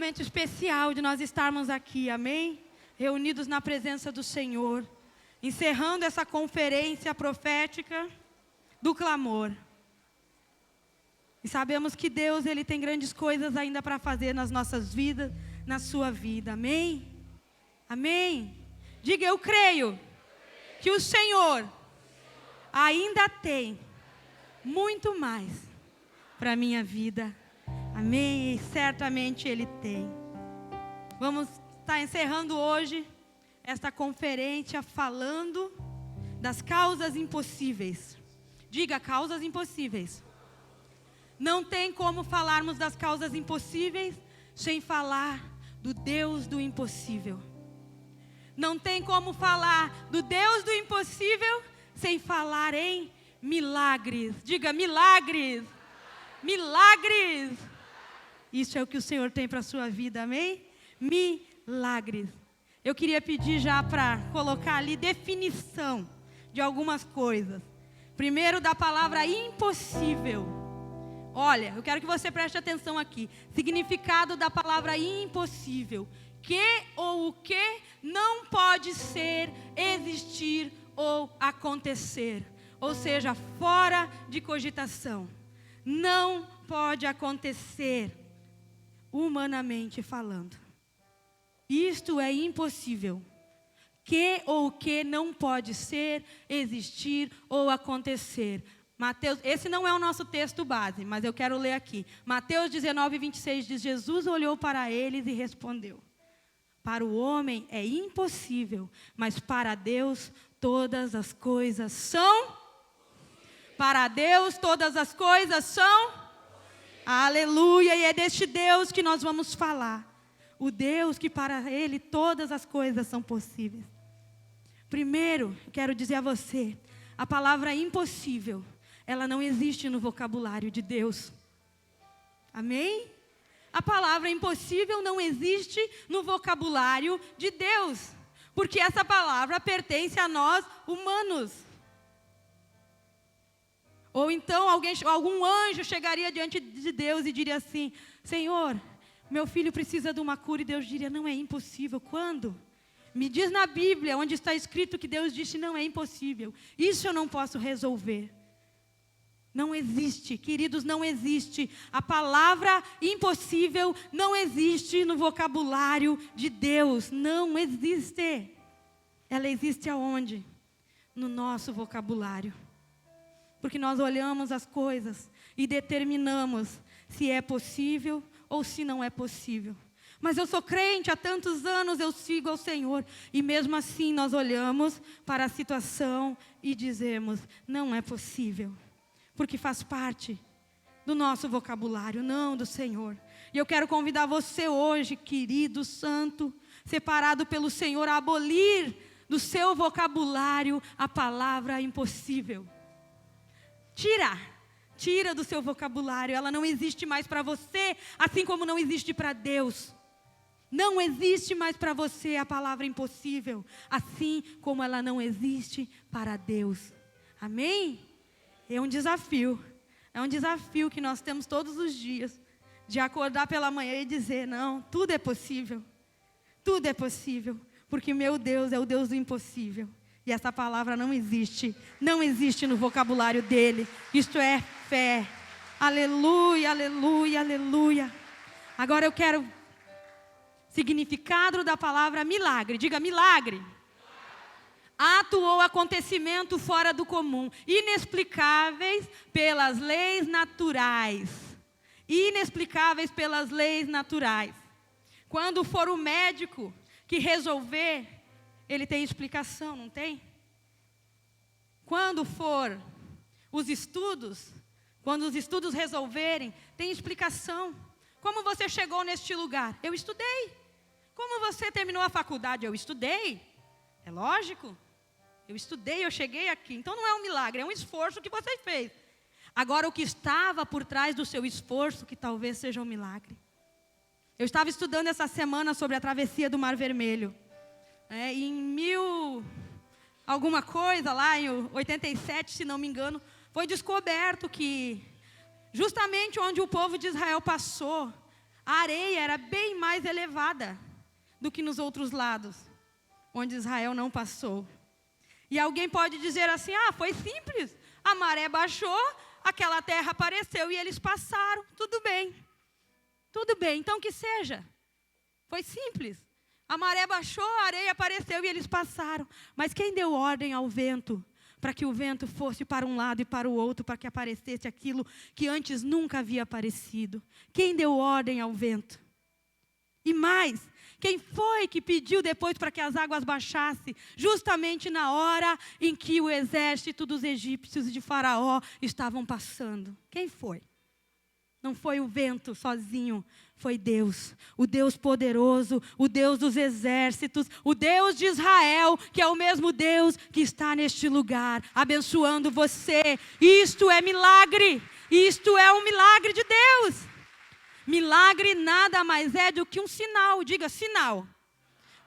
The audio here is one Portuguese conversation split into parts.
momento especial de nós estarmos aqui, amém? Reunidos na presença do Senhor, encerrando essa conferência profética do clamor. E sabemos que Deus, Ele tem grandes coisas ainda para fazer nas nossas vidas, na sua vida, amém? Amém? Diga, eu creio que o Senhor ainda tem muito mais para a minha vida. Amém? E certamente Ele tem. Vamos estar encerrando hoje esta conferência falando das causas impossíveis. Diga, causas impossíveis. Não tem como falarmos das causas impossíveis sem falar do Deus do impossível. Não tem como falar do Deus do impossível sem falar em milagres. Diga, milagres. Milagres. Isso é o que o Senhor tem para a sua vida, amém? Milagres. Eu queria pedir já para colocar ali definição de algumas coisas. Primeiro, da palavra impossível. Olha, eu quero que você preste atenção aqui. Significado da palavra impossível. Que ou o que não pode ser, existir ou acontecer. Ou seja, fora de cogitação. Não pode acontecer, humanamente falando. Isto é impossível. Que ou o que não pode ser, existir ou acontecer. Mateus, esse não é o nosso texto base, mas eu quero ler aqui. Mateus 19, 26 diz, Jesus olhou para eles e respondeu. Para o homem é impossível, mas para Deus todas as coisas são. Para Deus todas as coisas são. Aleluia, e é deste Deus que nós vamos falar. O Deus que para Ele todas as coisas são possíveis. Primeiro, quero dizer a você, a palavra impossível, ela não existe no vocabulário de Deus. Amém? A palavra impossível não existe no vocabulário de Deus. Porque essa palavra pertence a nós humanos. Ou então algum anjo chegaria diante de Deus e diria assim, Senhor, meu filho precisa de uma cura. E Deus diria, não é impossível. Quando? Me diz na Bíblia, onde está escrito que Deus disse, não é impossível. Isso eu não posso resolver. Não existe, queridos, não existe. A palavra impossível não existe no vocabulário de Deus. Não existe. Ela existe aonde? No nosso vocabulário. Porque nós olhamos as coisas e determinamos se é possível ou se não é possível. Mas eu sou crente, há tantos anos eu sigo ao Senhor. E mesmo assim nós olhamos para a situação e dizemos, não é possível. Porque faz parte do nosso vocabulário, não do Senhor. E eu quero convidar você hoje, querido santo, separado pelo Senhor, a abolir do seu vocabulário a palavra impossível. Tira do seu vocabulário, ela não existe mais para você, assim como não existe para Deus. Não existe mais para você a palavra impossível, assim como ela não existe para Deus. Amém? É um desafio que nós temos todos os dias, de acordar pela manhã e dizer, não, tudo é possível, porque meu Deus é o Deus do impossível, e essa palavra não existe no vocabulário dele, isto é fé, aleluia, aleluia, aleluia. Agora eu quero significado da palavra milagre, diga milagre. Ato ou acontecimento fora do comum, inexplicáveis pelas leis naturais. Inexplicáveis pelas leis naturais. Quando for o médico que resolver, ele tem explicação, não tem? Quando for os estudos, quando os estudos resolverem, tem explicação. Como você chegou neste lugar? Eu estudei. Como você terminou a faculdade? Eu estudei. É lógico. Eu estudei, eu cheguei aqui. Então não é um milagre, é um esforço que você fez. Agora o que estava por trás do seu esforço, que talvez seja um milagre. Eu estava estudando essa semana sobre a travessia do Mar Vermelho. Em alguma coisa lá, em 87, se não me engano, foi descoberto que justamente onde o povo de Israel passou, a areia era bem mais mais elevada do que nos outros lados, onde Israel não passou. E alguém pode dizer assim, foi simples, a maré baixou, aquela terra apareceu e eles passaram, tudo bem, então que seja, foi simples. A maré baixou, a areia apareceu e eles passaram. Mas quem deu ordem ao vento, para que o vento fosse para um lado e para o outro, para que aparecesse aquilo que antes nunca havia aparecido? Quem deu ordem ao vento? E mais, quem foi que pediu depois para que as águas baixassem, justamente na hora em que o exército dos egípcios e de Faraó estavam passando? Quem foi? Não foi o vento sozinho, foi Deus, o Deus poderoso, o Deus dos exércitos, o Deus de Israel, que é o mesmo Deus que está neste lugar, abençoando você. Isto é milagre, isto é um milagre de Deus. Milagre nada mais é do que um sinal, diga sinal.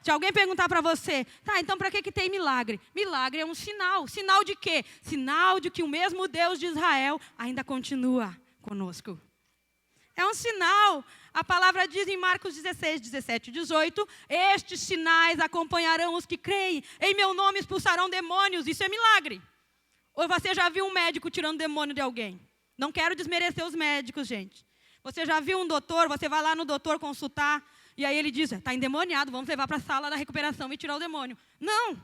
Se alguém perguntar para você, então para que tem milagre? Milagre é um sinal. Sinal de quê? Sinal de que o mesmo Deus de Israel ainda continua conosco. É um sinal. A palavra diz em Marcos 16, 17 e 18, estes sinais acompanharão os que creem, em meu nome expulsarão demônios. Isso é milagre. Ou você já viu um médico tirando demônio de alguém? Não quero desmerecer os médicos, gente. Você já viu um doutor, você vai lá no doutor consultar, e aí ele diz, está endemoniado, vamos levar para a sala da recuperação e tirar o demônio. Não,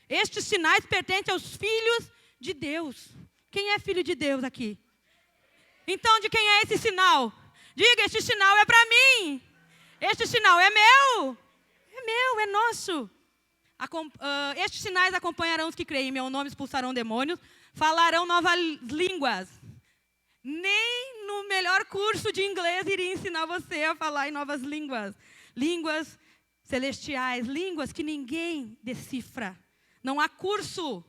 estes sinais pertencem aos filhos de Deus. Quem é filho de Deus aqui? Então, de quem é esse sinal? Diga, este sinal é para mim. Este sinal é meu. É meu, é nosso. Estes sinais acompanharão os que creem em meu nome, expulsarão demônios, falarão novas línguas. Nem no melhor curso de inglês iria ensinar você a falar em novas línguas. Línguas celestiais, línguas que ninguém decifra. Não há curso.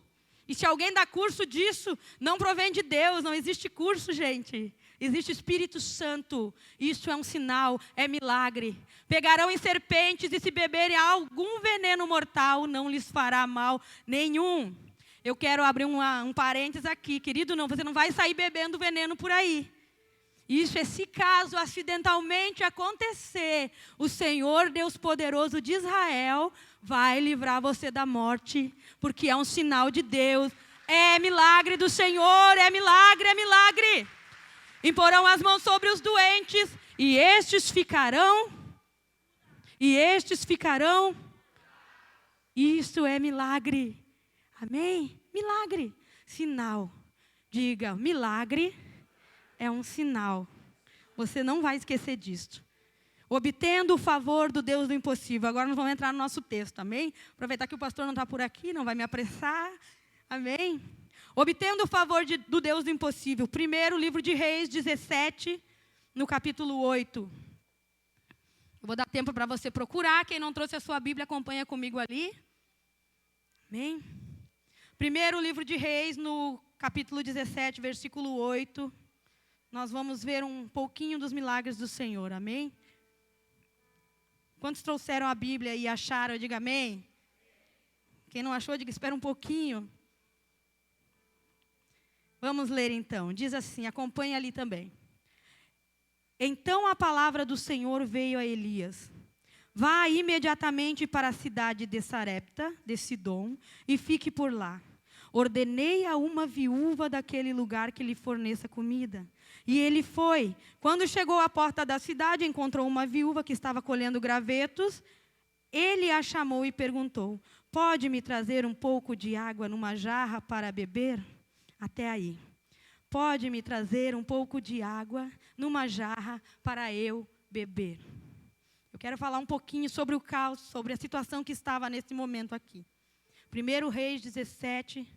E se alguém dá curso disso, não provém de Deus, não existe curso, gente. Existe o Espírito Santo. Isso é um sinal, é milagre. Pegarão em serpentes e se beberem algum veneno mortal, não lhes fará mal nenhum. Eu quero abrir um parênteses aqui. Querido, você não vai sair bebendo veneno por aí. Isso é se caso acidentalmente acontecer, o Senhor Deus poderoso de Israel vai livrar você da morte, porque é um sinal de Deus. É milagre do Senhor, é milagre, é milagre. Imporão as mãos sobre os doentes, e estes ficarão. Isso é milagre. Amém? Milagre. Sinal. Diga, milagre é um sinal. Você não vai esquecer disso. Obtendo o favor do Deus do impossível. Agora nós vamos entrar no nosso texto, amém? Aproveitar que o pastor não está por aqui, não vai me apressar. Amém? Obtendo o favor do Deus do impossível. Primeiro, livro de Reis 17, no capítulo 8. Eu vou dar tempo para você procurar. Quem não trouxe a sua Bíblia, acompanha comigo ali. Amém? Primeiro, livro de Reis, no capítulo 17, versículo 8. Nós vamos ver um pouquinho dos milagres do Senhor. Amém? Quantos trouxeram a Bíblia e acharam? Diga amém. Quem não achou, diga espera um pouquinho. Vamos ler então. Diz assim, acompanha ali também. Então a palavra do Senhor veio a Elias. Vá imediatamente para a cidade de Sarepta, de Sidom, e fique por lá. Ordenei a uma viúva daquele lugar que lhe forneça comida. E ele foi. Quando chegou à porta da cidade, encontrou uma viúva que estava colhendo gravetos. Ele a chamou e perguntou, pode me trazer um pouco de água numa jarra para beber? Até aí. Pode me trazer um pouco de água numa jarra para eu beber? Eu quero falar um pouquinho sobre o caos, sobre a situação que estava nesse momento aqui. 1 Reis 17,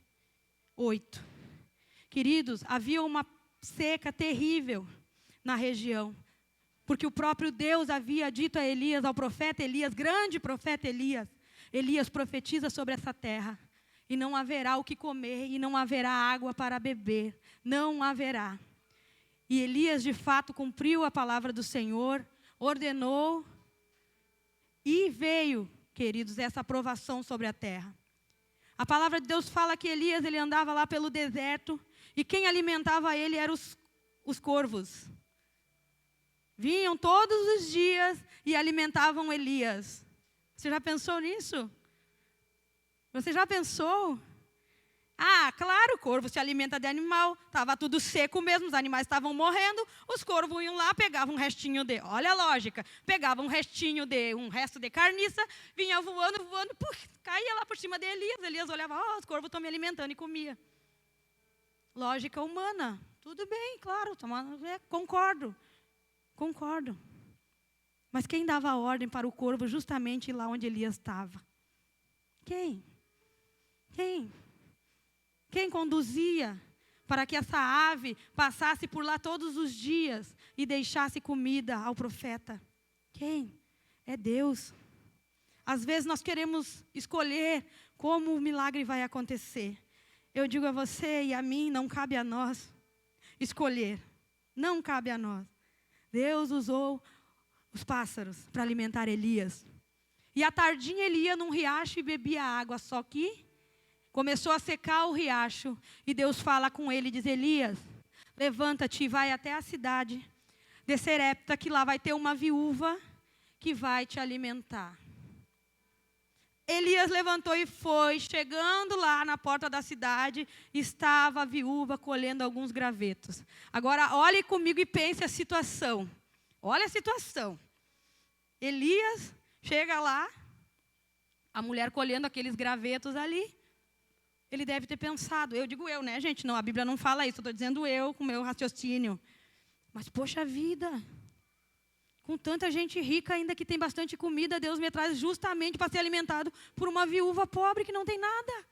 8. Queridos, havia uma seca terrível na região, porque o próprio Deus havia dito a Elias, ao profeta Elias, grande profeta Elias, Elias profetiza sobre essa terra, e não haverá o que comer, e não haverá água para beber, não haverá. E Elias de fato cumpriu a palavra do Senhor, ordenou, e veio, queridos, essa aprovação sobre a terra. A palavra de Deus fala que Elias, ele andava lá pelo deserto, e quem alimentava ele eram os corvos. Vinham todos os dias e alimentavam Elias. Você já pensou nisso? Você já pensou? Ah, claro, o corvo se alimenta de animal. Estava tudo seco mesmo, os animais estavam morrendo. Os corvos iam lá, pegavam um restinho de... Olha a lógica. Pegavam um resto de carniça, vinha voando, caía lá por cima de Elias. Elias olhava, os corvos estão me alimentando e comia. Lógica humana. Tudo bem, claro, concordo. Mas quem dava a ordem para o corvo justamente lá onde Elias estava? Quem? Quem conduzia para que essa ave passasse por lá todos os dias e deixasse comida ao profeta? Quem? É Deus. Às vezes nós queremos escolher como o milagre vai acontecer. Eu digo a você e a mim, não cabe a nós escolher. Não cabe a nós. Deus usou os pássaros para alimentar Elias. E à tardinha ele ia num riacho e bebia água, só que começou a secar o riacho. E Deus fala com ele e diz, Elias, levanta-te e vai até a cidade de Serepta, que lá vai ter uma viúva que vai te alimentar. Elias levantou e foi. Chegando lá na porta da cidade, estava a viúva colhendo alguns gravetos. Agora, olhe comigo e pense a situação. Olha a situação. Elias chega lá, a mulher colhendo aqueles gravetos ali. Ele deve ter pensado, eu digo eu, né, gente? Não, a Bíblia não fala isso, eu estou dizendo eu com o meu raciocínio. Mas, poxa vida, com tanta gente rica ainda que tem bastante comida, Deus me traz justamente para ser alimentado por uma viúva pobre que não tem nada.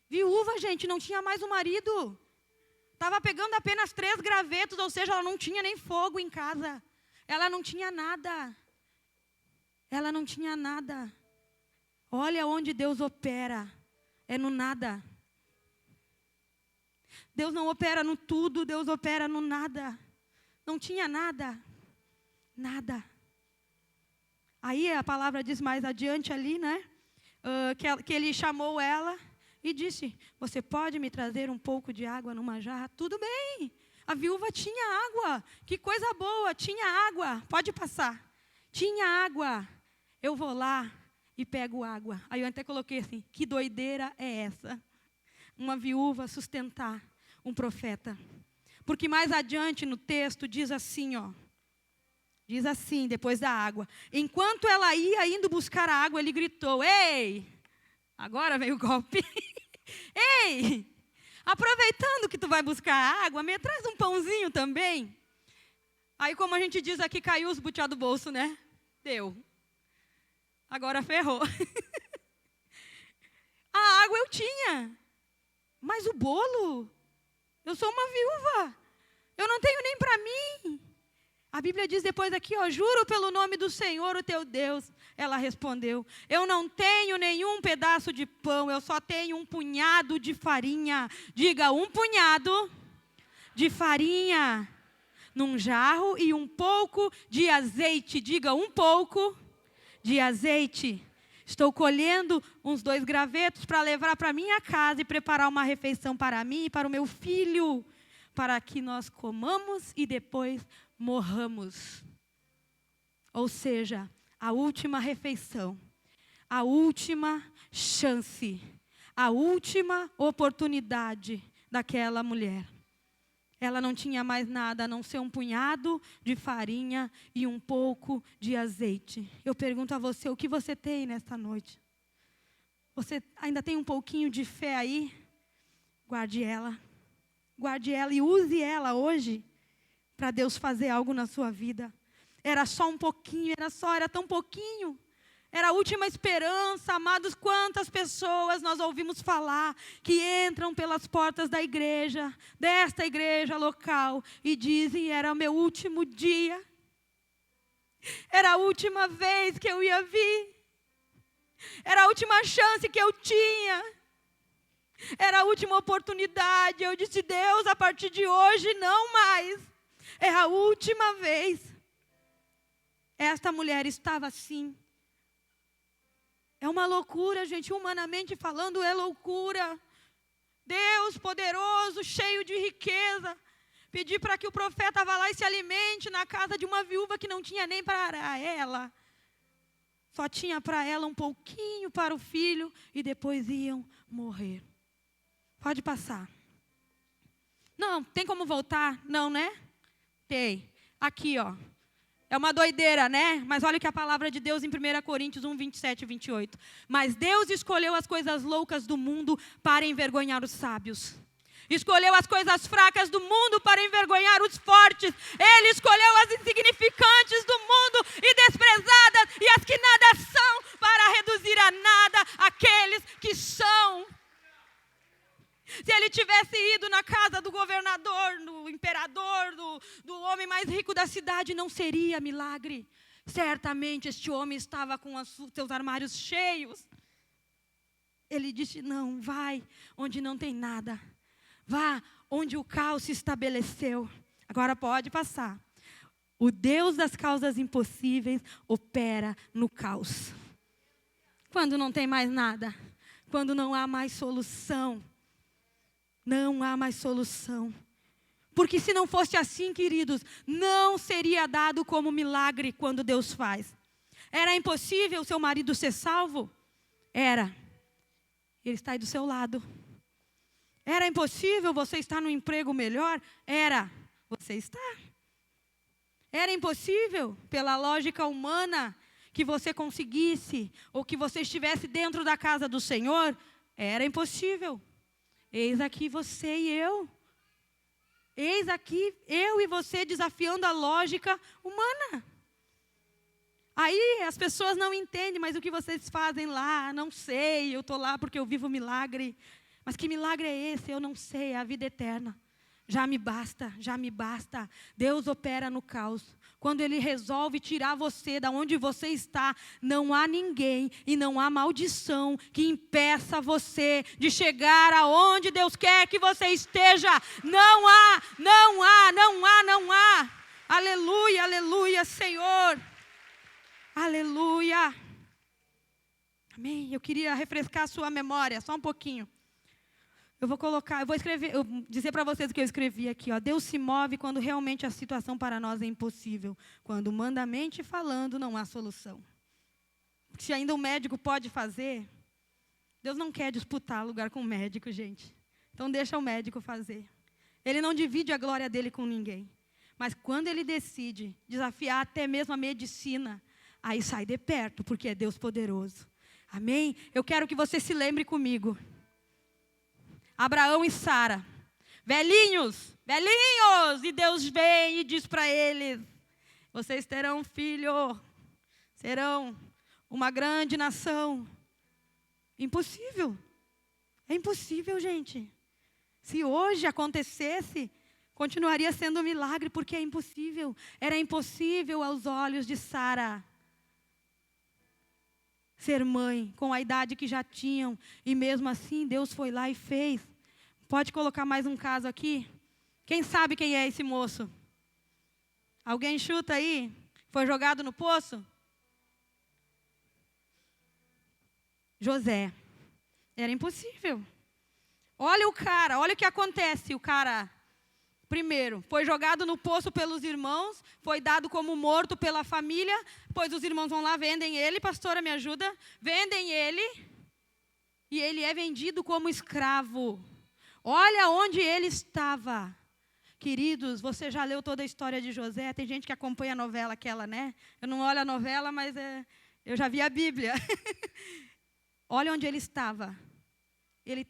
Viúva, gente, não tinha mais um marido. Estava pegando apenas 3 gravetos, ou seja, ela não tinha nem fogo em casa. Ela não tinha nada. Olha onde Deus opera. É no nada. Deus não opera no tudo, Deus opera no nada. Não tinha nada. Nada. Aí a palavra diz mais adiante ali, né? Que ele chamou ela e disse, você pode me trazer um pouco de água numa jarra? Tudo bem. A viúva tinha água. Que coisa boa, tinha água. Pode passar. Tinha água. Eu vou lá e pego água. Aí eu até coloquei assim, que doideira é essa? Uma viúva sustentar um profeta. Porque mais adiante no texto diz assim, diz assim, depois da água. Enquanto ela ia indo buscar a água, ele gritou, ei, agora veio o golpe. Ei, aproveitando que tu vai buscar a água, me traz um pãozinho também. Aí como a gente diz aqui, caiu os butiá do bolso, né? Deu. Agora ferrou. A água eu tinha. Mas o bolo? Eu sou uma viúva. Eu não tenho nem para mim. A Bíblia diz depois aqui, juro pelo nome do Senhor, o teu Deus. Ela respondeu, eu não tenho nenhum pedaço de pão, eu só tenho um punhado de farinha. Diga, um punhado de farinha num jarro e um pouco de azeite. Diga, um pouco de azeite. Estou colhendo uns 2 gravetos para levar para minha casa e preparar uma refeição para mim e para o meu filho, para que nós comamos e depois morramos. Ou seja, a última refeição, a última chance, a última oportunidade daquela mulher. Ela não tinha mais nada a não ser um punhado de farinha e um pouco de azeite. Eu pergunto a você, o que você tem nesta noite? Você ainda tem um pouquinho de fé aí? Guarde ela. Guarde ela e use ela hoje para Deus fazer algo na sua vida. Era só um pouquinho, era tão pouquinho. Era a última esperança, amados, quantas pessoas nós ouvimos falar que entram pelas portas da igreja, desta igreja local, e dizem, era o meu último dia, era a última vez que eu ia vir, era a última chance que eu tinha, era a última oportunidade. Eu disse, Deus, a partir de hoje não mais, é a última vez. Esta mulher estava assim. É uma loucura, gente, humanamente falando, é loucura. Deus poderoso, cheio de riqueza, pedir para que o profeta vá lá e se alimente na casa de uma viúva que não tinha nem para ela. Só tinha para ela um pouquinho para o filho e depois iam morrer. Pode passar. Não, tem como voltar? Não, né? Tem. Aqui, ó. É uma doideira, né? Mas olha o que a palavra de Deus em 1 Coríntios 1, 27 e 28. Mas Deus escolheu as coisas loucas do mundo para envergonhar os sábios. Escolheu as coisas fracas do mundo para envergonhar os fortes. Ele escolheu as insignificantes do mundo e desprezadas e as que nada são para reduzir a nada aqueles que são. Se ele tivesse ido na casa do governador, do imperador, do homem mais rico da cidade, não seria milagre. Certamente este homem estava com os seus armários cheios. Ele disse, não, vai onde não tem nada. Vá onde o caos se estabeleceu. Agora pode passar. O Deus das causas impossíveis opera no caos. Quando não tem mais nada. Quando não há mais solução. Não há mais solução. Porque se não fosse assim, queridos, não seria dado como milagre quando Deus faz. Era impossível seu marido ser salvo? Era. Ele está aí do seu lado. Era impossível você estar num emprego melhor? Era. Você está. Era impossível, pela lógica humana, que você conseguisse, ou que você estivesse dentro da casa do Senhor? Era impossível. Eis aqui você e eu. Eis aqui eu e você desafiando a lógica humana. Aí as pessoas não entendem, mas o que vocês fazem lá, não sei, eu estou lá porque eu vivo milagre. Mas que milagre é esse? Eu não sei, é a vida eterna. Já me basta, já me basta. Deus opera no caos. Quando Ele resolve tirar você da onde você está, não há ninguém e não há maldição que impeça você de chegar aonde Deus quer que você esteja. Não há, não há, não há, não há. Aleluia, aleluia, Senhor. Aleluia. Amém. Eu queria refrescar a sua memória, só um pouquinho. Eu vou dizer para vocês o que eu escrevi aqui, ó. Deus se move quando realmente a situação para nós é impossível. Quando humanamente falando não há solução. Se ainda o médico pode fazer, Deus não quer disputar lugar com o médico, gente. Então deixa o médico fazer. Ele não divide a glória dele com ninguém. Mas quando ele decide desafiar até mesmo a medicina, aí sai de perto, porque é Deus poderoso. Amém? Eu quero que você se lembre comigo. Abraão e Sara, velhinhos, e Deus vem e diz para eles, vocês terão um filho, serão uma grande nação. Impossível, é impossível, gente. Se hoje acontecesse, continuaria sendo um milagre, porque é impossível. Era impossível aos olhos de Sara ser mãe, com a idade que já tinham, e mesmo assim Deus foi lá e fez. Pode colocar mais um caso aqui? Quem sabe quem é esse moço? Alguém chuta aí? Foi jogado no poço? José. Era impossível. Olha o cara, olha o que acontece. O cara, primeiro, foi jogado no poço pelos irmãos, foi dado como morto pela família, pois os irmãos vão lá, vendem ele, pastora, me ajuda, vendem ele, e ele é vendido como escravo. Olha onde ele estava. Queridos, você já leu toda a história de José? Tem gente que acompanha a novela aquela, né? Eu não olho a novela, mas eu já vi a Bíblia. Olha onde ele estava. Ele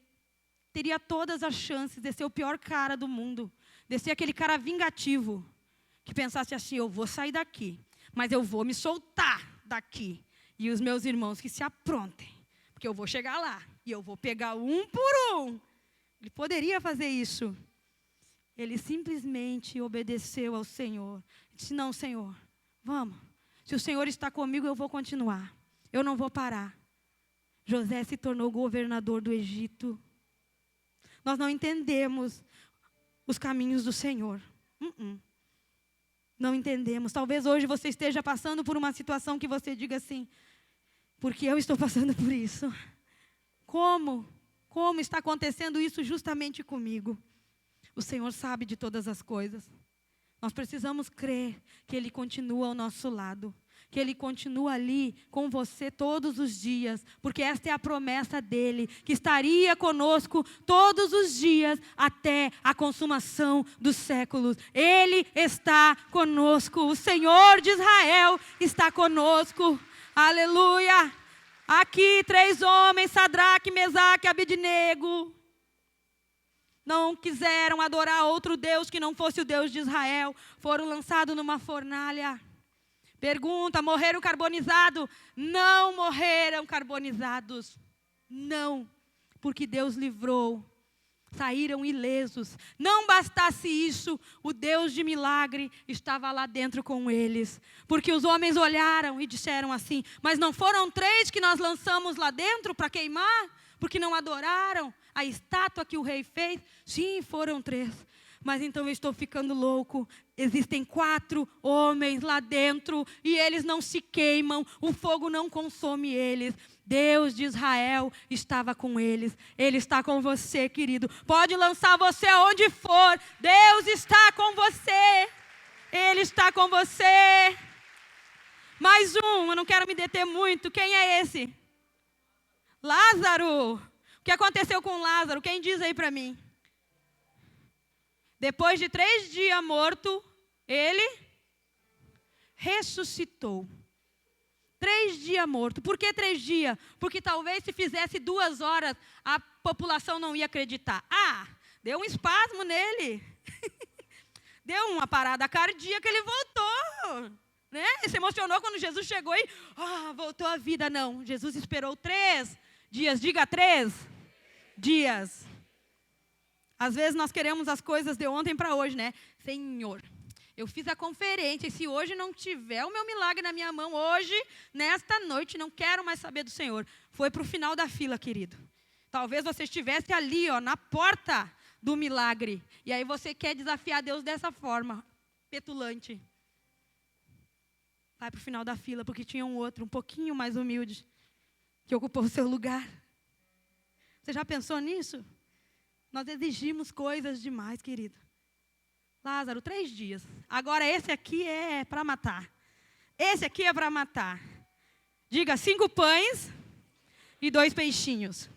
teria todas as chances de ser o pior cara do mundo. De ser aquele cara vingativo. Que pensasse assim, eu vou sair daqui, mas eu vou me soltar daqui. E os meus irmãos que se aprontem. Porque eu vou chegar lá e eu vou pegar um por um. Ele poderia fazer isso. Ele simplesmente obedeceu ao Senhor. Disse, não, Senhor, vamos. Se o Senhor está comigo, eu vou continuar. Eu não vou parar. José se tornou governador do Egito. Nós não entendemos os caminhos do Senhor. Não entendemos. Talvez hoje você esteja passando por uma situação que você diga assim, porque eu estou passando por isso. Como está acontecendo isso justamente comigo? O Senhor sabe de todas as coisas. Nós precisamos crer que Ele continua ao nosso lado, que Ele continua ali com você todos os dias, porque esta é a promessa dEle, que estaria conosco todos os dias até a consumação dos séculos. Ele está conosco, o Senhor de Israel está conosco. Aleluia! Aqui 3 homens, Sadraque, Mesaque e Abednego, não quiseram adorar outro Deus que não fosse o Deus de Israel. Foram lançados numa fornalha. Pergunta, morreram carbonizados? Não morreram carbonizados. Não, porque Deus livrou. Saíram ilesos. Não bastasse isso, o Deus de milagre estava lá dentro com eles. Porque os homens olharam e disseram assim: mas não foram 3 que nós lançamos lá dentro para queimar? Porque não adoraram a estátua que o rei fez? Sim, foram 3. Mas então eu estou ficando louco. Existem 4 homens lá dentro e eles não se queimam, o fogo não consome eles. Deus de Israel estava com eles. Ele está com você, querido. Pode lançar você aonde for. Deus está com você. Ele está com você. Mais um, eu não quero me deter muito. Quem é esse? Lázaro. O que aconteceu com Lázaro? Quem diz aí para mim? Depois de 3 dias morto, ele ressuscitou. 3 dias morto. Por que 3 dias? Porque talvez se fizesse 2 horas, a população não ia acreditar. Ah, deu um espasmo nele. Deu uma parada cardíaca, ele voltou. Né? Ele se emocionou quando Jesus chegou e voltou à vida. Não, Jesus esperou 3 dias. Diga 3 dias. Às vezes nós queremos as coisas de ontem para hoje, né? Senhor, eu fiz a conferência e se hoje não tiver o meu milagre na minha mão, hoje, nesta noite, não quero mais saber do Senhor. Foi para o final da fila, querido. Talvez você estivesse ali, na porta do milagre. E aí você quer desafiar Deus dessa forma, petulante. Vai para o final da fila, porque tinha um outro, um pouquinho mais humilde, que ocupou o seu lugar. Você já pensou nisso? Nós exigimos coisas demais, querido. Lázaro, 3 dias. Agora esse aqui é para matar. Esse aqui é para matar. Diga, 5 pães e 2 peixinhos.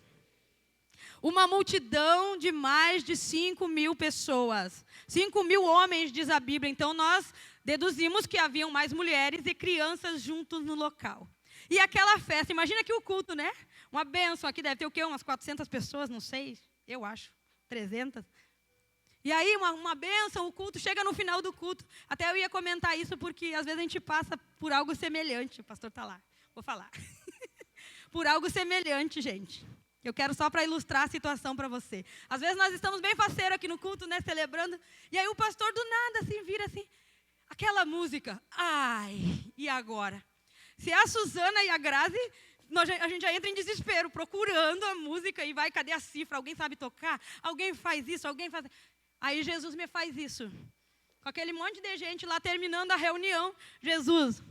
Uma multidão de mais de 5.000 pessoas. 5.000 homens, diz a Bíblia. Então nós deduzimos que haviam mais mulheres e crianças juntos no local. E aquela festa, imagina que o culto, né? Uma bênção, aqui deve ter o quê? Umas 400 pessoas, não sei, eu acho. 300. E aí, uma bênção, o culto, chega no final do culto. Até eu ia comentar isso, porque às vezes a gente passa por algo semelhante. O pastor está lá, vou falar. Por algo semelhante, gente. Eu quero só para ilustrar a situação para você. Às vezes nós estamos bem faceiros aqui no culto, né, celebrando. E aí o pastor do nada, assim, vira assim, aquela música. Ai, e agora? Se é a Suzana e a Grazi, a gente já entra em desespero, procurando a música e vai, cadê a cifra? Alguém sabe tocar? Alguém faz isso? Alguém faz... Aí Jesus me faz isso. Com aquele monte de gente lá terminando a reunião. Jesus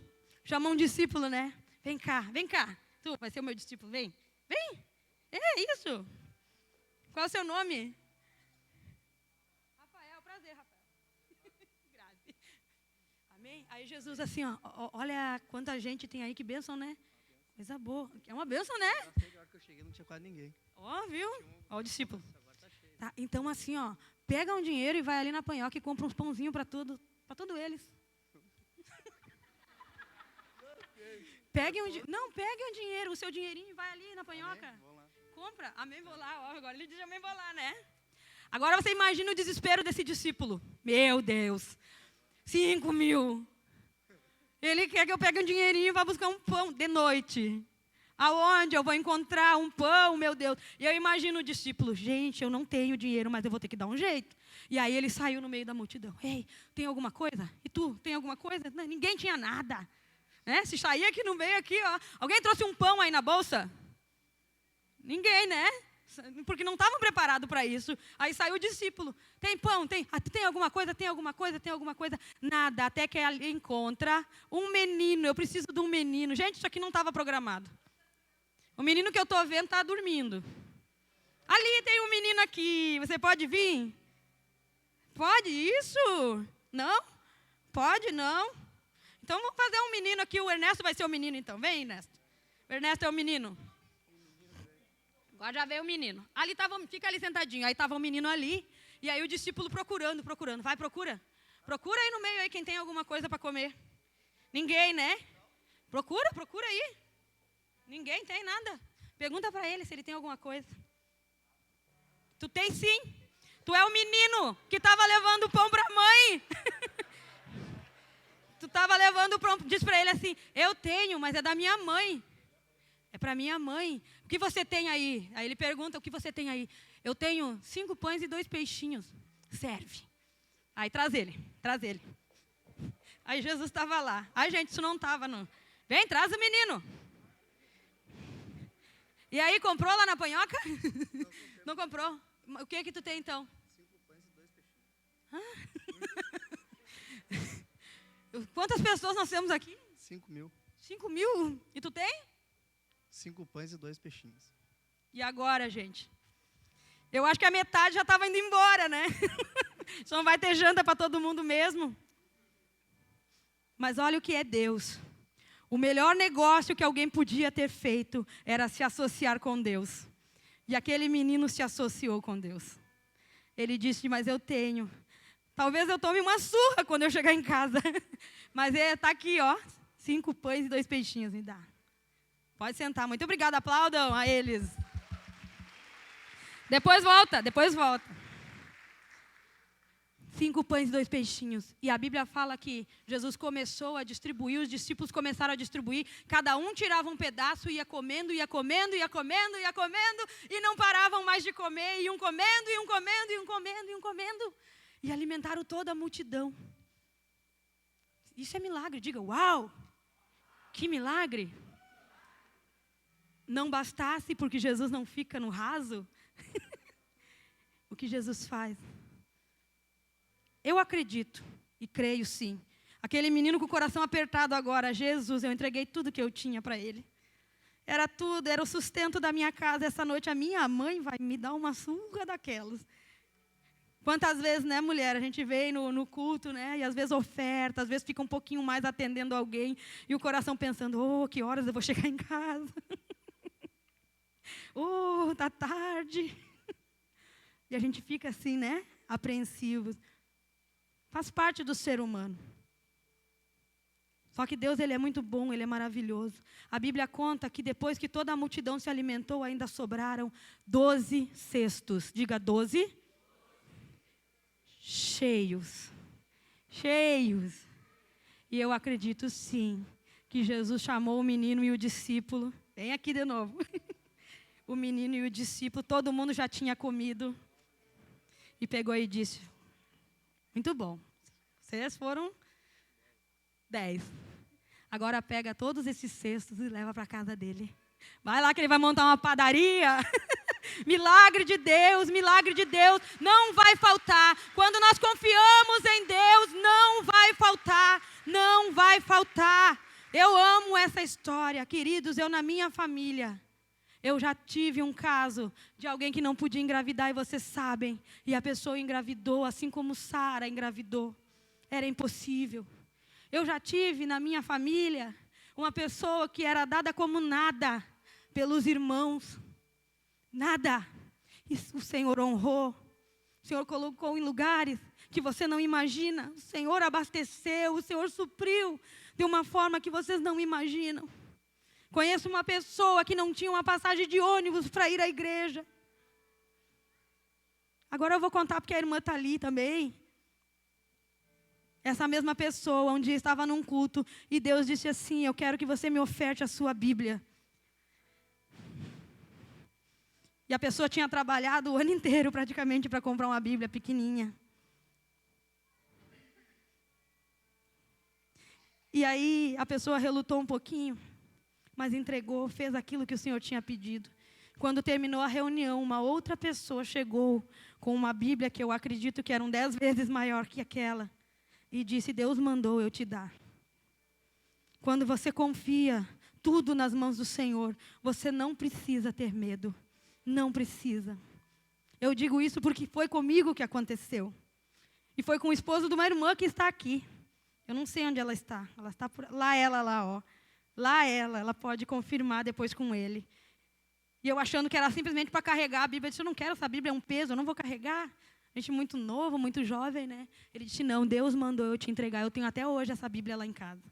chama um discípulo, né? Vem cá. Tu vai ser o meu discípulo, vem. É isso. Qual é o seu nome? Rafael, prazer, Rafael. Graças. Amém? Aí Jesus assim, olha quanta gente tem aí, que bênção, né? Coisa boa. É uma bênção, né? Na hora que eu cheguei não tinha quase ninguém. Viu? Ó o discípulo. Tá, então assim, pega um dinheiro e vai ali na Panhoca e compra uns pãozinhos para todos eles. Pegue um dinheiro, o seu dinheirinho e vai ali na Panhoca. Amém? Vou lá. Compra. Amém, vou lá. Agora ele diz amém, vou lá, né? Agora você imagina o desespero desse discípulo. Meu Deus. 5.000. Ele quer que eu pegue um dinheirinho e vá buscar um pão de noite. Aonde eu vou encontrar um pão, meu Deus? E eu imagino o discípulo, gente, eu não tenho dinheiro, mas eu vou ter que dar um jeito. E aí ele saiu no meio da multidão. Ei, tem alguma coisa? E tu, tem alguma coisa? Não, ninguém tinha nada. Né? Se sair aqui no meio, aqui, alguém trouxe um pão aí na bolsa? Ninguém, né? Porque não estavam preparados para isso. Aí saiu o discípulo. Tem pão? Tem. Tem alguma coisa? Tem alguma coisa? Tem alguma coisa? Nada. Até que ele encontra um menino. Eu preciso de um menino. Gente, isso aqui não estava programado. O menino que eu estou vendo está dormindo. Ali tem um menino aqui. Você pode vir? Pode isso? Não? Pode não? Então vamos fazer um menino aqui. O Ernesto vai ser o menino então. Vem, Ernesto. O Ernesto é o menino. Agora já veio o menino. Ali tava, fica ali sentadinho. Aí estava o menino ali. E aí o discípulo procurando. Vai, procura. Procura aí no meio aí quem tem alguma coisa para comer. Ninguém, né? Procura aí. Ninguém tem nada. Pergunta para ele se ele tem alguma coisa. Tu tem sim. Tu é o menino que estava levando o pão para a mãe. Tu estava levando o pão. Diz para ele assim, eu tenho, mas é da minha mãe. É para minha mãe. O que você tem aí? Aí ele pergunta, o que você tem aí? Eu tenho 5 pães e 2 peixinhos. Serve. Aí traz ele. Aí Jesus estava lá. Ai, gente, isso não estava, não. Vem, traz o menino. E aí, comprou lá na panhoca? Não comprou. O que tu tem, então? 5 pães e 2 peixinhos. Quantas pessoas nós temos aqui? 5.000. 5.000? E tu tem? 5 pães e 2 peixinhos. E agora, gente? Eu acho que a metade já estava indo embora, né? Só não vai ter janta para todo mundo mesmo. Mas olha o que é Deus. O melhor negócio que alguém podia ter feito era se associar com Deus. E aquele menino se associou com Deus. Ele disse, mas eu tenho. Talvez eu tome uma surra quando eu chegar em casa. Mas está aqui, ó. 5 pães e 2 peixinhos, me dá. Pode sentar. Muito obrigada. Aplaudam a eles. Depois volta. 5 pães e 2 peixinhos. E a Bíblia fala que Jesus começou a distribuir, os discípulos começaram a distribuir, cada um tirava um pedaço e ia comendo, e não paravam mais de comer, iam comendo. E alimentaram toda a multidão. Isso é milagre, diga, uau! Que milagre! Não bastasse, porque Jesus não fica no raso, o que Jesus faz? Eu acredito e creio sim. Aquele menino com o coração apertado agora, Jesus, eu entreguei tudo que eu tinha para ele. Era tudo, era o sustento da minha casa. Essa noite a minha mãe vai me dar uma surra daquelas. Quantas vezes, né, mulher, a gente vem no culto, né, e às vezes oferta, às vezes fica um pouquinho mais atendendo alguém, e o coração pensando, que horas eu vou chegar em casa? Tá tarde. E a gente fica assim, né, apreensivos. Faz parte do ser humano. Só que Deus, Ele é muito bom, Ele é maravilhoso. A Bíblia conta que depois que toda a multidão se alimentou, ainda sobraram 12 cestos. Diga 12. Cheios. E eu acredito sim, que Jesus chamou o menino e o discípulo. Vem aqui de novo. O menino e o discípulo, todo mundo já tinha comido. E pegou e disse, muito bom, vocês foram 10. Agora pega todos esses cestos e leva para a casa dele. Vai lá que ele vai montar uma padaria. Milagre de Deus, não vai faltar. Quando nós confiamos em Deus, não vai faltar. Eu amo essa história, queridos, eu na minha família. Eu já tive um caso de alguém que não podia engravidar e vocês sabem. E a pessoa engravidou, assim como Sara engravidou. Era impossível. Eu já tive na minha família uma pessoa que era dada como nada pelos irmãos. Nada. E o Senhor honrou. O Senhor colocou em lugares que você não imagina. O Senhor abasteceu, o Senhor supriu de uma forma que vocês não imaginam. Conheço uma pessoa que não tinha uma passagem de ônibus para ir à igreja. Agora eu vou contar porque a irmã está ali também. Essa mesma pessoa um dia estava num culto e Deus disse assim, eu quero que você me oferte a sua Bíblia. E a pessoa tinha trabalhado o ano inteiro praticamente para comprar uma Bíblia pequenininha. E aí a pessoa relutou um pouquinho, mas entregou, fez aquilo que o Senhor tinha pedido. Quando terminou a reunião, uma outra pessoa chegou com uma Bíblia que eu acredito que era 10 vezes maior que aquela. E disse, Deus mandou eu te dar. Quando você confia tudo nas mãos do Senhor, você não precisa ter medo. Não precisa. Eu digo isso porque foi comigo que aconteceu. E foi com o esposo de uma irmã que está aqui. Eu não sei onde ela está. Ela está por lá, ó. Lá ela pode confirmar depois com ele. E eu achando que era simplesmente para carregar a Bíblia. Eu disse, eu não quero, essa Bíblia é um peso, eu não vou carregar. A gente muito novo, muito jovem, né? Ele disse, não, Deus mandou eu te entregar. Eu tenho até hoje essa Bíblia lá em casa.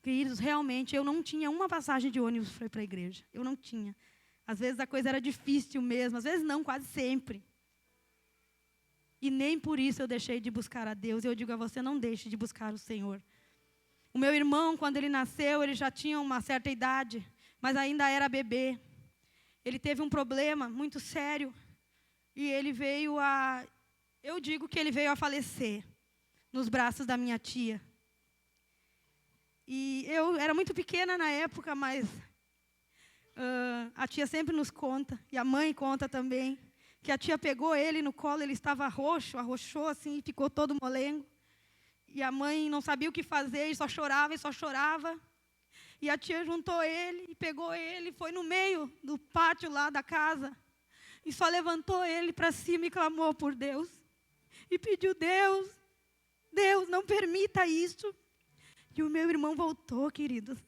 Queridos, realmente, eu não tinha uma passagem de ônibus para a igreja. Eu não tinha. Às vezes a coisa era difícil mesmo, às vezes não, quase sempre. E nem por isso eu deixei de buscar a Deus. Eu digo a você, não deixe de buscar o Senhor. O meu irmão, quando ele nasceu, ele já tinha uma certa idade, mas ainda era bebê. Ele teve um problema muito sério. E ele veio eu digo que ele veio a falecer nos braços da minha tia. E eu era muito pequena na época, mas a tia sempre nos conta, e a mãe conta também, que a tia pegou ele no colo, ele estava roxo, arroxou assim, e ficou todo molengo. E a mãe não sabia o que fazer, e só chorava, e só chorava. E a tia juntou ele, e pegou ele, foi no meio do pátio lá da casa, e só levantou ele para cima e clamou por Deus. E pediu, Deus, não permita isso. E o meu irmão voltou, queridos.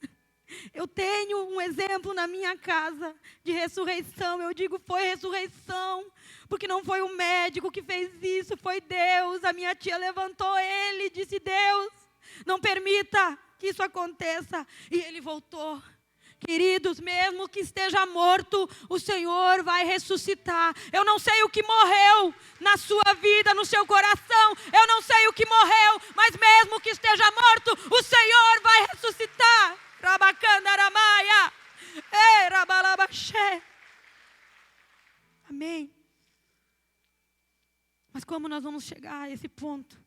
Eu tenho um exemplo na minha casa de ressurreição. Eu digo, foi ressurreição, porque não foi o médico que fez isso, foi Deus. A minha tia levantou ele e disse, Deus, não permita que isso aconteça. E ele voltou. Queridos, mesmo que esteja morto, o Senhor vai ressuscitar. Eu não sei o que morreu na sua vida, no seu coração. Eu não sei o que morreu, mas mesmo que esteja morto, o Senhor vai ressuscitar. Rabacandaramaia. Rabalabaxé. Amém. Mas como nós vamos chegar a esse ponto?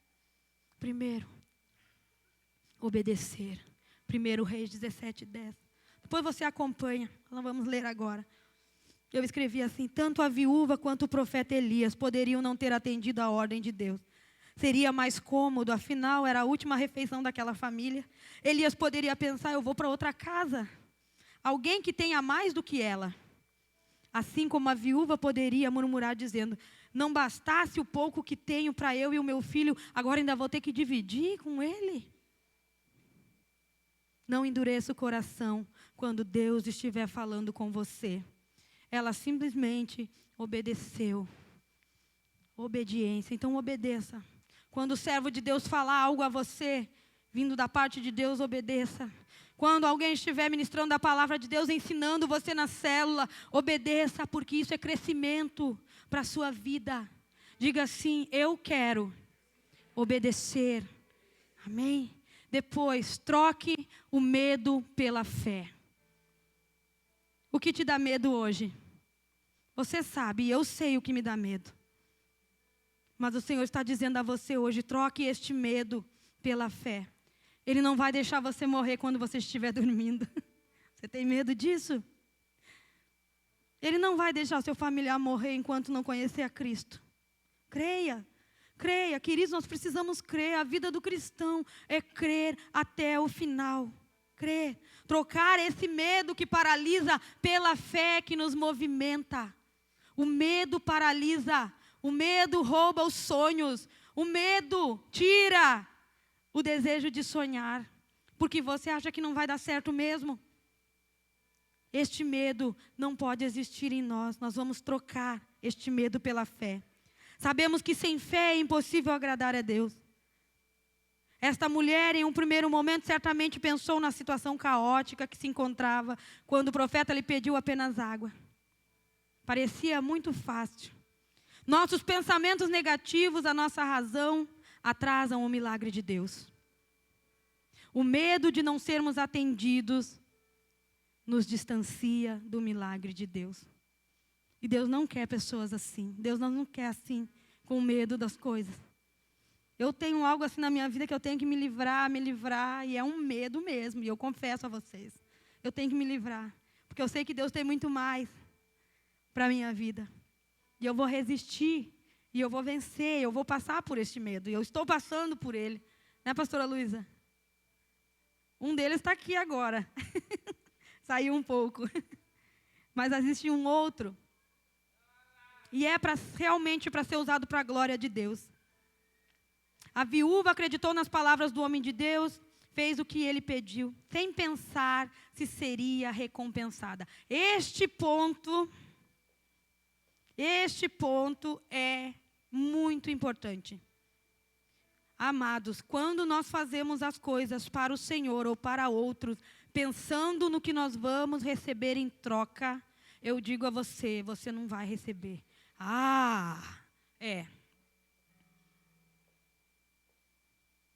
Primeiro, obedecer. 1 Reis 17:10. Depois você acompanha, nós vamos ler agora. Eu escrevi assim, tanto a viúva quanto o profeta Elias poderiam não ter atendido a ordem de Deus. Seria mais cômodo, afinal, era a última refeição daquela família. Elias poderia pensar, eu vou para outra casa. Alguém que tenha mais do que ela. Assim como a viúva poderia murmurar dizendo, não bastasse o pouco que tenho para eu e o meu filho, agora ainda vou ter que dividir com ele. Não endureça o coração quando Deus estiver falando com você. Ela simplesmente obedeceu. Obediência. Então obedeça. Quando o servo de Deus falar algo a você, vindo da parte de Deus, obedeça. Quando alguém estiver ministrando a palavra de Deus, ensinando você na célula, obedeça, porque isso é crescimento para a sua vida. Diga assim, eu quero obedecer. Amém? Depois, troque o medo pela fé. O que te dá medo hoje? Você sabe, eu sei o que me dá medo. Mas o Senhor está dizendo a você hoje, troque este medo pela fé. Ele não vai deixar você morrer quando você estiver dormindo. Você tem medo disso? Ele não vai deixar seu familiar morrer enquanto não conhecer a Cristo. Creia. Creia, queridos, nós precisamos crer. A vida do cristão é crer até o final. Crer. Trocar esse medo que paralisa pela fé que nos movimenta. O medo paralisa. O medo rouba os sonhos. O medo tira o desejo de sonhar. Porque você acha que não vai dar certo mesmo. Este medo não pode existir em nós. Nós vamos trocar este medo pela fé. Sabemos que sem fé é impossível agradar a Deus. Esta mulher, em um primeiro momento, certamente pensou na situação caótica que se encontrava quando o profeta lhe pediu apenas água. Parecia muito fácil. Nossos pensamentos negativos, a nossa razão, atrasam o milagre de Deus. O medo de não sermos atendidos nos distancia do milagre de Deus. E Deus não quer pessoas assim. Deus não quer assim, com medo das coisas. Eu tenho algo assim na minha vida que eu tenho que me livrar, e é um medo mesmo, e eu confesso a vocês. Eu tenho que me livrar, porque eu sei que Deus tem muito mais para a minha vida. E eu vou resistir, e eu vou vencer, eu vou passar por este medo, e eu estou passando por ele. Né, pastora Luísa? Um deles está aqui agora. Saiu um pouco. Mas existe um outro. E é realmente para ser usado para a glória de Deus. A viúva acreditou nas palavras do homem de Deus, fez o que ele pediu, sem pensar se seria recompensada. Este ponto é muito importante. Amados, quando nós fazemos as coisas para o Senhor ou para outros, pensando no que nós vamos receber em troca, eu digo a você, você não vai receber.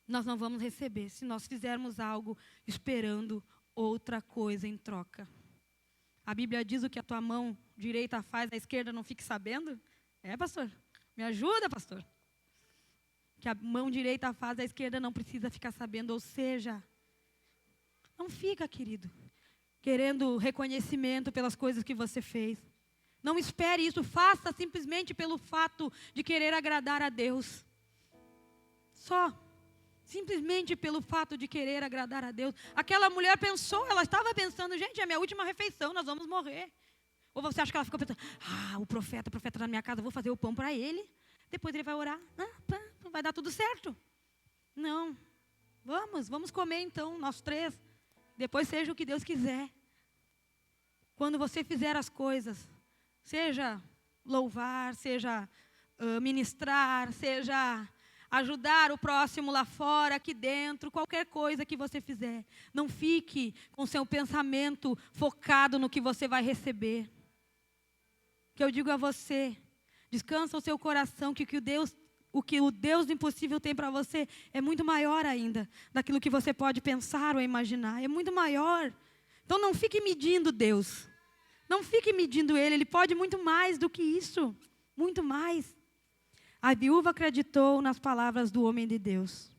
Nós não vamos receber se nós fizermos algo esperando outra coisa em troca. A Bíblia diz o que a tua mão direita faz, a esquerda não fique sabendo? Pastor? Me ajuda, pastor. Que a mão direita faz, a esquerda não precisa ficar sabendo. Ou seja, não fica, querido, querendo reconhecimento pelas coisas que você fez. Não espere isso, faça simplesmente pelo fato de querer agradar a Deus. Só. Simplesmente pelo fato de querer agradar a Deus. Aquela mulher pensou, ela estava pensando, gente, é a minha última refeição, nós vamos morrer. Ou você acha que ela ficou pensando, o profeta está na minha casa, eu vou fazer o pão para ele. Depois ele vai orar, vai dar tudo certo. Não, vamos comer então, nós três. Depois seja o que Deus quiser. Quando você fizer as coisas, seja louvar, seja ministrar, seja ajudar o próximo lá fora, aqui dentro, qualquer coisa que você fizer. Não fique com seu pensamento focado no que você vai receber. Que eu digo a você, descansa o seu coração, que o que o Deus do impossível tem para você é muito maior ainda daquilo que você pode pensar ou imaginar. É muito maior. Então não fique medindo Deus. Não fique medindo Ele pode muito mais do que isso. Muito mais. A viúva acreditou nas palavras do homem de Deus.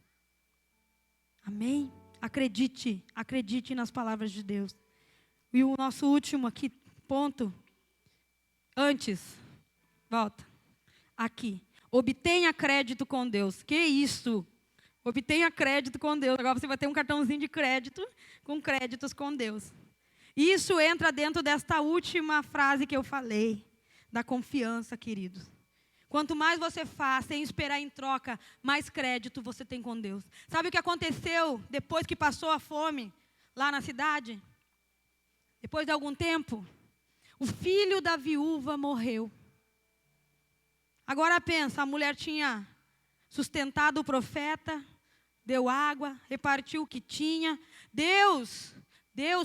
Amém? Acredite nas palavras de Deus. E o nosso último aqui, ponto. Antes, volta. Aqui. Obtenha crédito com Deus. Que isso? Obtenha crédito com Deus. Agora você vai ter um cartãozinho de crédito com créditos com Deus. Isso entra dentro desta última frase que eu falei. Da confiança, queridos. Quanto mais você faz sem esperar em troca, mais crédito você tem com Deus. Sabe o que aconteceu depois que passou a fome lá na cidade? Depois de algum tempo, o filho da viúva morreu. Agora pensa, a mulher tinha sustentado o profeta, deu água, repartiu o que tinha. Deus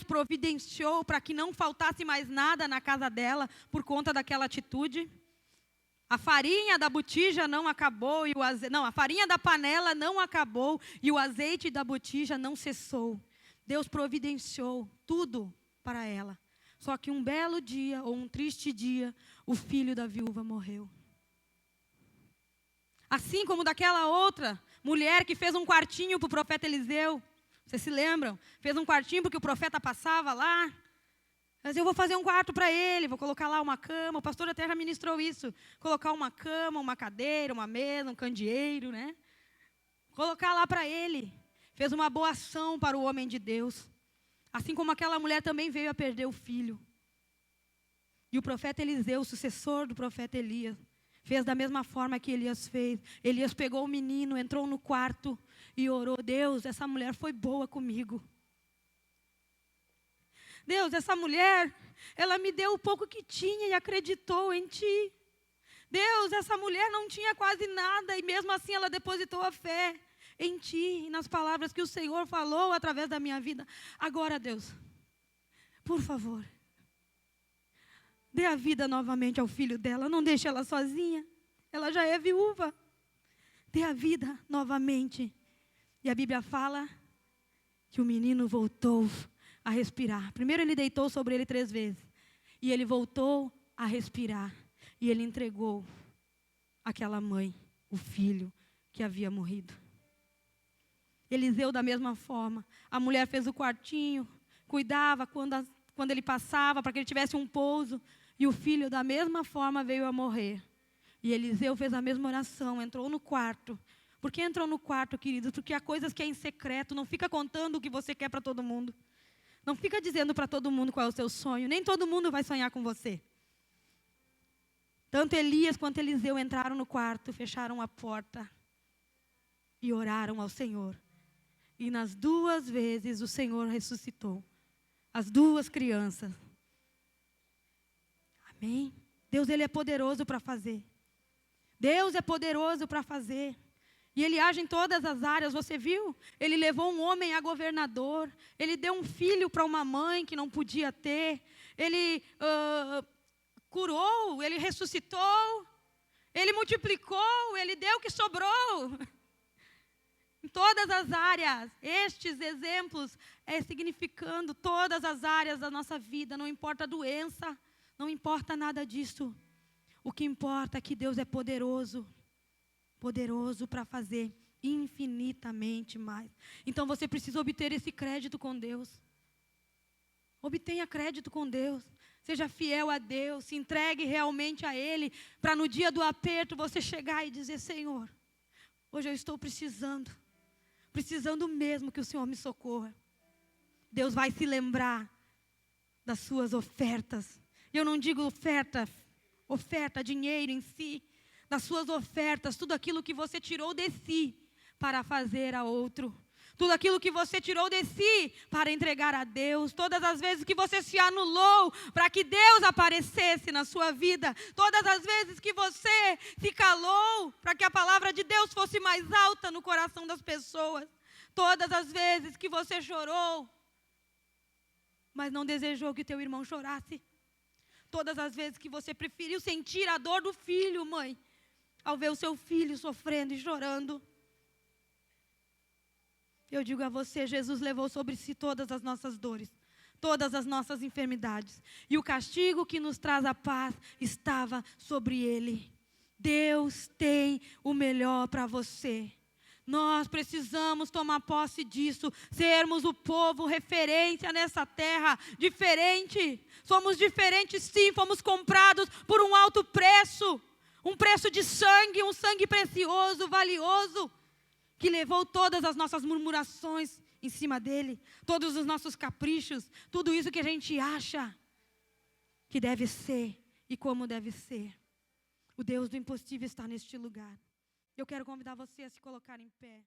providenciou para que não faltasse mais nada na casa dela por conta daquela atitude. A farinha da botija não acabou e a farinha da panela não acabou e o azeite da botija não cessou. Deus providenciou tudo para ela. Só que um belo dia ou um triste dia, o filho da viúva morreu. Assim como daquela outra mulher que fez um quartinho para o profeta Eliseu. Vocês se lembram? Fez um quartinho porque o profeta passava lá. Mas eu vou fazer um quarto para ele, vou colocar lá uma cama. O pastor até já ministrou isso. Colocar uma cama, uma cadeira, uma mesa, um candeeiro, né? Colocar lá para ele. Fez uma boa ação para o homem de Deus. Assim como aquela mulher também veio a perder o filho. E o profeta Eliseu, o sucessor do profeta Elias, fez da mesma forma que Elias fez. Elias pegou o menino, entrou no quarto e orou. Deus, essa mulher foi boa comigo. Deus, essa mulher, ela me deu o pouco que tinha e acreditou em Ti. Deus, essa mulher não tinha quase nada e mesmo assim ela depositou a fé em Ti e nas palavras que o Senhor falou através da minha vida. Agora, Deus, por favor, dê a vida novamente ao filho dela, não deixe ela sozinha, ela já é viúva. Dê a vida novamente. E a Bíblia fala que o menino voltou a respirar. Primeiro ele deitou sobre ele 3 vezes. E ele voltou a respirar. E ele entregou àquela mãe, o filho que havia morrido. Eliseu da mesma forma. A mulher fez o quartinho, cuidava quando ele passava, para que ele tivesse um pouso. E o filho da mesma forma veio a morrer. E Eliseu fez a mesma oração, entrou no quarto. Por que entrou no quarto, queridos? Porque há coisas que é em secreto, não fica contando o que você quer para todo mundo. Não fica dizendo para todo mundo qual é o seu sonho. Nem todo mundo vai sonhar com você. Tanto Elias quanto Eliseu entraram no quarto, fecharam a porta. e oraram ao Senhor. E nas 2 vezes o Senhor ressuscitou as 2 crianças. Amém? Deus, Ele é poderoso para fazer. Deus é poderoso para fazer. E Ele age em todas as áreas, você viu? Ele levou um homem a governador. Ele deu um filho para uma mãe que não podia ter. Ele curou, Ele ressuscitou. Ele multiplicou, Ele deu o que sobrou. Em todas as áreas, estes exemplos significando todas as áreas da nossa vida. Não importa a doença, não importa nada disso. O que importa é que Deus é poderoso. Poderoso para fazer infinitamente mais. Então você precisa obter esse crédito com Deus. Obtenha crédito com Deus. Seja fiel a Deus. Se entregue realmente a Ele. Para no dia do aperto você chegar e dizer: Senhor, hoje eu estou precisando mesmo que o Senhor me socorra. Deus vai se lembrar das suas ofertas. Eu não digo oferta, dinheiro em si. Das suas ofertas, tudo aquilo que você tirou de si para fazer a outro. Tudo aquilo que você tirou de si para entregar a Deus. Todas as vezes que você se anulou para que Deus aparecesse na sua vida. Todas as vezes que você se calou para que a palavra de Deus fosse mais alta no coração das pessoas. Todas as vezes que você chorou, mas não desejou que teu irmão chorasse. Todas as vezes que você preferiu sentir a dor do filho, mãe, ao ver o seu filho sofrendo e chorando. Eu digo a você, Jesus levou sobre si todas as nossas dores, todas as nossas enfermidades. E o castigo que nos traz a paz estava sobre Ele. Deus tem o melhor para você. Nós precisamos tomar posse disso, sermos o povo referência nessa terra, diferente. Somos diferentes sim, fomos comprados por um alto preço. Um preço de sangue, um sangue precioso, valioso, que levou todas as nossas murmurações em cima dele, todos os nossos caprichos, tudo isso que a gente acha que deve ser e como deve ser. O Deus do impossível está neste lugar. Eu quero convidar você a se colocar em pé.